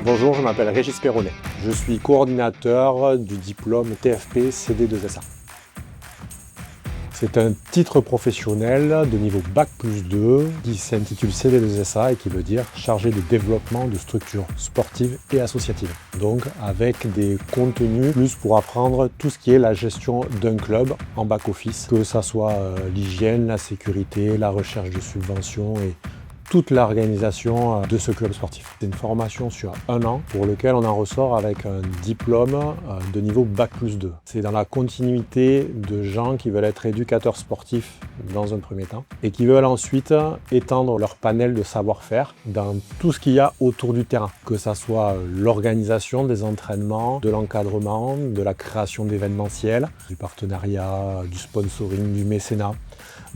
Bonjour, je m'appelle Régis Perronnet. Je suis coordinateur du diplôme TFP CD2SA. C'est un titre professionnel de niveau Bac+2 qui s'intitule CD2SA et qui veut dire chargé de développement de structures sportives et associatives. Donc avec des contenus plus pour apprendre tout ce qui est la gestion d'un club en back-office, que ça soit l'hygiène, la sécurité, la recherche de subventions et toute l'organisation de ce club sportif. C'est une formation sur 1 an pour lequel on en ressort avec un diplôme de niveau Bac+2. C'est dans la continuité de gens qui veulent être éducateurs sportifs dans un premier temps et qui veulent ensuite étendre leur panel de savoir-faire dans tout ce qu'il y a autour du terrain, que ça soit l'organisation des entraînements, de l'encadrement, de la création d'événementiels, du partenariat, du sponsoring, du mécénat.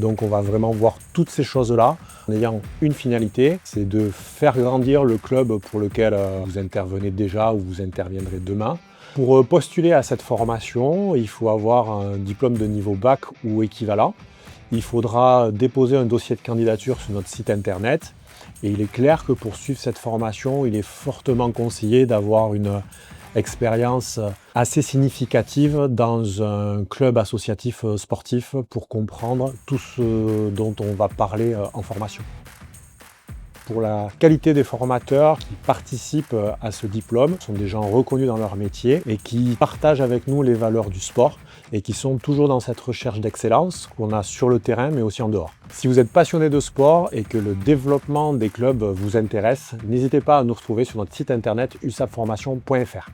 Donc on va vraiment voir toutes ces choses-là en ayant une finalité, c'est de faire grandir le club pour lequel vous intervenez déjà ou vous interviendrez demain. Pour postuler à cette formation, il faut avoir un diplôme de niveau bac ou équivalent. Il faudra déposer un dossier de candidature sur notre site internet. Et il est clair que pour suivre cette formation, il est fortement conseillé d'avoir une expérience assez significative dans un club associatif sportif pour comprendre tout ce dont on va parler en formation. Pour la qualité des formateurs qui participent à ce diplôme, ce sont des gens reconnus dans leur métier et qui partagent avec nous les valeurs du sport et qui sont toujours dans cette recherche d'excellence qu'on a sur le terrain mais aussi en dehors. Si vous êtes passionné de sport et que le développement des clubs vous intéresse, n'hésitez pas à nous retrouver sur notre site internet usapformation.fr.